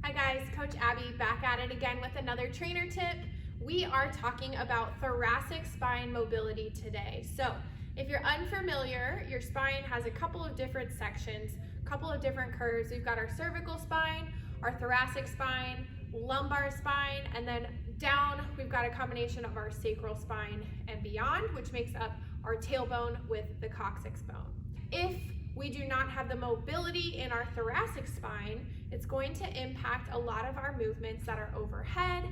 Hi guys, Coach Abby back at it again with another trainer tip. We are talking about thoracic spine mobility today. So if you're unfamiliar, your spine has a couple of different sections, a couple of different curves. We've got our cervical spine, our thoracic spine, lumbar spine, and then down we've got a combination of our sacral spine and beyond, which makes up our tailbone with the coccyx bone. If we do not have the mobility in our thoracic spine, it's going to impact a lot of our movements that are overhead.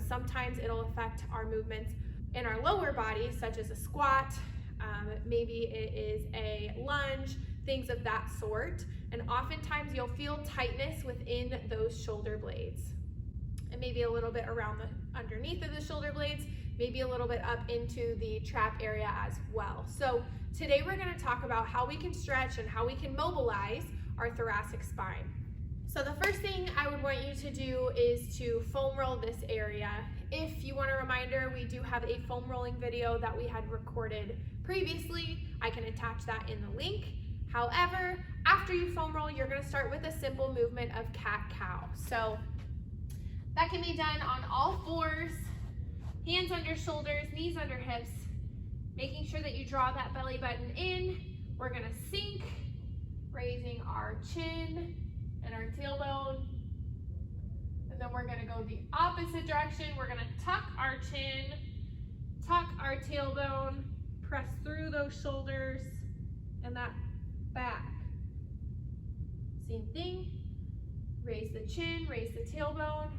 Sometimes it'll affect our movements in our lower body, such as a squat, maybe it is a lunge, things of that sort. And oftentimes you'll feel tightness within those shoulder blades. And maybe a little bit around the underneath of the shoulder blades, maybe a little bit up into the trap area as well. So today we're going to talk about how we can stretch and how we can mobilize our thoracic spine. So the first thing I would want you to do is to foam roll this area. If you want a reminder, we do have a foam rolling video that we had recorded previously. I can attach that in the link. However, after you foam roll, you're going to start with a simple movement of cat-cow. So that can be done on all fours, hands under shoulders, knees under hips, making sure that you draw that belly button in. We're going to sink, raising our chin and our tailbone. And then we're going to go the opposite direction. We're going to tuck our chin, tuck our tailbone, press through those shoulders and that back. Same thing. Raise the chin, raise the tailbone.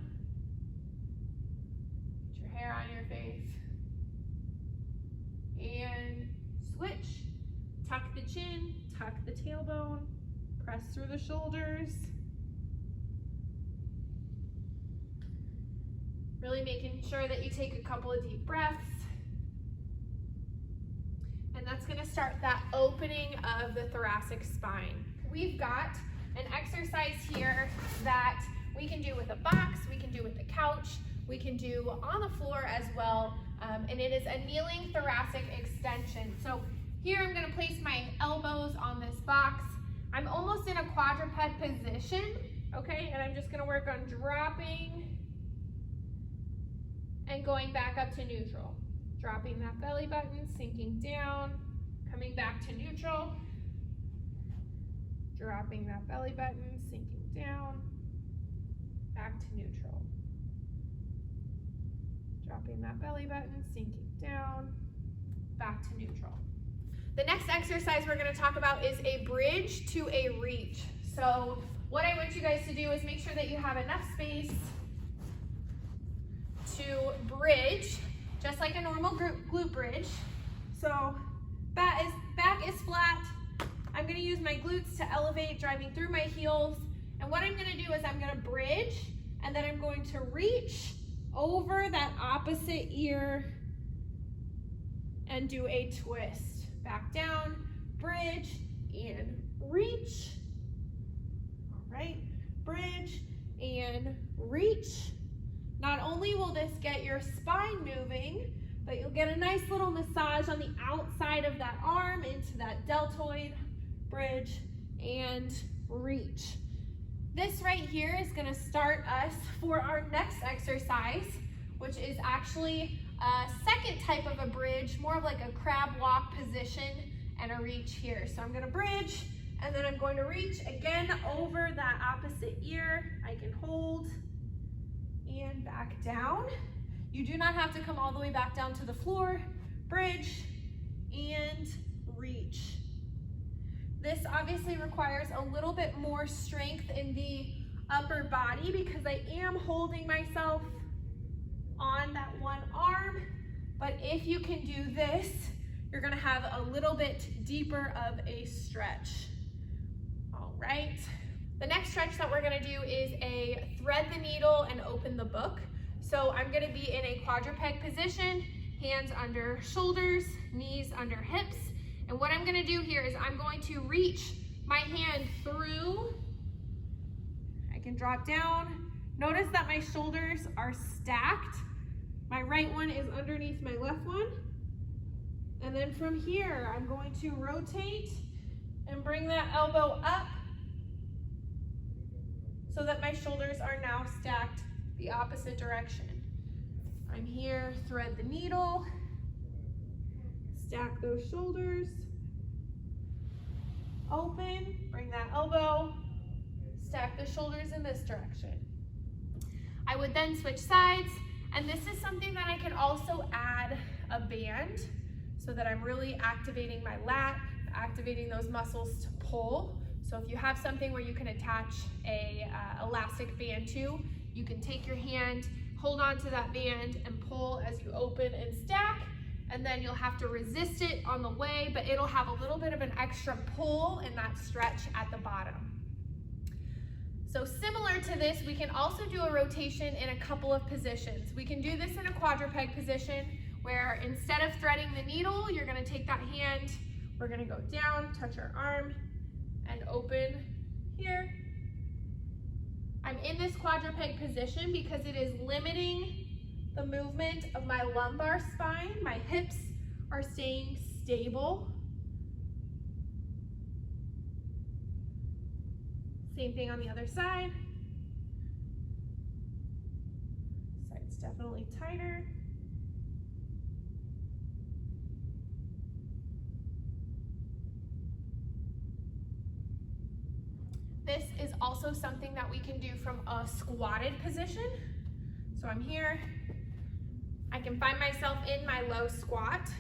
Get your hair on your face. And switch. Tuck the chin, tuck the tailbone, press through the shoulders. Really making sure that you take a couple of deep breaths. And that's going to start that opening of the thoracic spine. We've got an exercise here that we can do with a box, we can do with the couch, we can do on the floor as well, and it is a kneeling thoracic extension. So here I'm going to place my elbows on this box. I'm almost in a quadruped position, okay, and I'm just going to work on dropping and going back up to neutral. Dropping that belly button, sinking down, coming back to neutral. Dropping that belly button, sinking down, back to neutral. Dropping that belly button, sinking down, back to neutral. The next exercise we're going to talk about is a bridge to a reach. So what I want you guys to do is make sure that you have enough space to bridge, just like a normal glute bridge. So back is flat. I'm going to use my glutes to elevate, driving through my heels. And what I'm going to do is I'm going to bridge, and then I'm going to reach over that opposite ear and do a twist. Back down, bridge, and reach. All right, bridge and reach. Not only will this get your spine moving, but you'll get a nice little massage on the outside of that arm into that deltoid. Bridge and reach. This right here is going to start us for our next exercise, which is actually a second type of a bridge, more of like a crab walk position and a reach here. So I'm going to bridge and then I'm going to reach again over that opposite ear. I can hold and back down. You do not have to come all the way back down to the floor. Bridge and reach. This obviously requires a little bit more strength in the upper body because I am holding myself on that one arm. But if you can do this, you're going to have a little bit deeper of a stretch. All right. The next stretch that we're going to do is a thread the needle and open the book. So I'm going to be in a quadruped position, hands under shoulders, knees under hips. And what I'm going to do here is I'm going to reach my hand through. I can drop down. Notice that my shoulders are stacked. My right one is underneath my left one. And then from here, I'm going to rotate and bring that elbow up so that my shoulders are now stacked the opposite direction. I'm here, thread the needle, stack those shoulders, open, bring that elbow, stack the shoulders in this direction. I would then switch sides, and this is something that I can also add a band so that I'm really activating my lat, activating those muscles to pull. So if you have something where you can attach a elastic band to, you can take your hand, hold on to that band and pull as you open and stack, and then you'll have to resist it on the way, but it'll have a little bit of an extra pull in that stretch at the bottom. So similar to this, we can also do a rotation in a couple of positions. We can do this in a quadruped position where instead of threading the needle, you're gonna take that hand, we're gonna go down, touch our arm, and open here. I'm in this quadruped position because it is limiting the movement of my lumbar spine. My hips are staying stable. Same thing on the other side. Side's definitely tighter. This is also something that we can do from a squatted position. So I'm here, I can find myself in my low squat.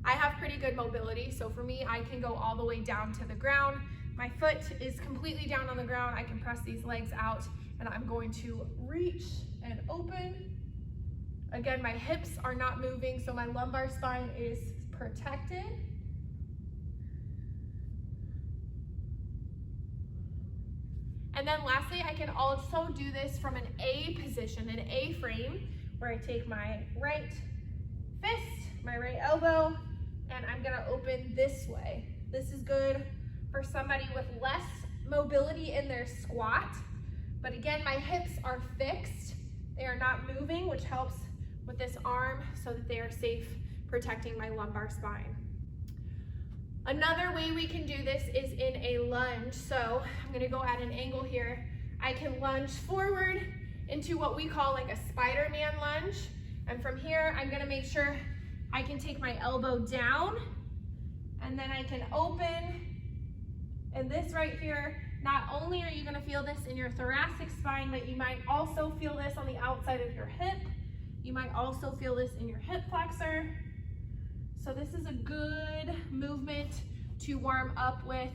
I have pretty good mobility, so for me, I can go all the way down to the ground. My foot is completely down on the ground. I can press these legs out, and I'm going to reach and open. Again, my hips are not moving, so my lumbar spine is protected. And then lastly, I can also do this from an A position, an A frame, where I take my right fist, my right elbow, and I'm gonna open this way. This is good for somebody with less mobility in their squat. But again, my hips are fixed. They are not moving, which helps with this arm so that they are safe, protecting my lumbar spine. Another way we can do this is in a lunge. So I'm gonna go at an angle here. I can lunge forward into what we call like a Spider-Man lunge. And from here, I'm gonna make sure I can take my elbow down, and then I can open. And this right here, not only are you gonna feel this in your thoracic spine, but you might also feel this on the outside of your hip. You might also feel this in your hip flexor. So this is a good movement to warm up with.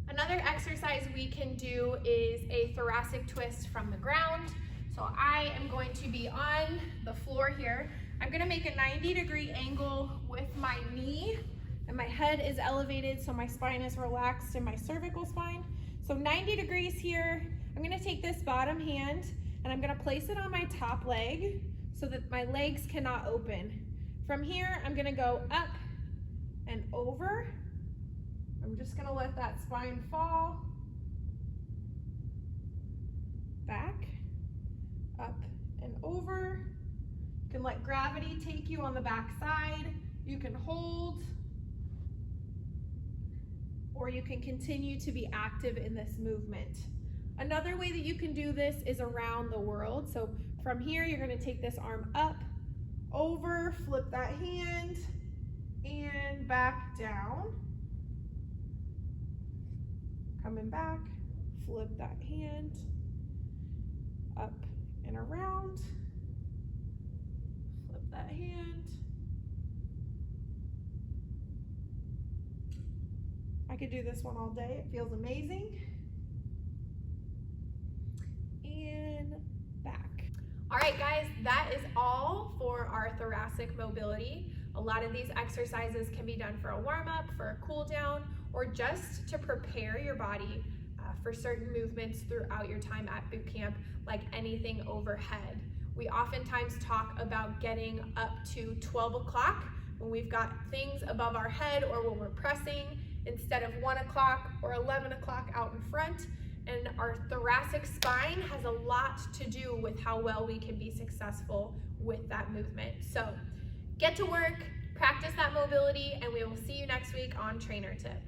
Another exercise we can do is a thoracic twist from the ground. So I am going to be on the floor here. I'm gonna make a 90-degree angle with my knee, and my head is elevated so my spine is relaxed in my cervical spine. So 90 degrees here. I'm gonna take this bottom hand and I'm gonna place it on my top leg so that my legs cannot open. From here, I'm gonna go up and over. I'm just gonna let that spine fall. Back, up and over. You can let gravity take you on the back side. You can hold, or you can continue to be active in this movement. Another way that you can do this is around the world. So from here, you're gonna take this arm up, over, flip that hand, and back down. Coming back, flip that hand, up and around, flip that hand. I could do this one all day, it feels amazing. And back. All right, guys, that is all for our thoracic mobility. A lot of these exercises can be done for a warm-up, for a cool down, or just to prepare your body for certain movements throughout your time at boot camp, like anything overhead. We oftentimes talk about getting up to 12 o'clock when we've got things above our head or when we're pressing, instead of 1 o'clock or 11 o'clock out in front. And our thoracic spine has a lot to do with how well we can be successful with that movement. So get to work, practice that mobility, and we will see you next week on Trainer Tip.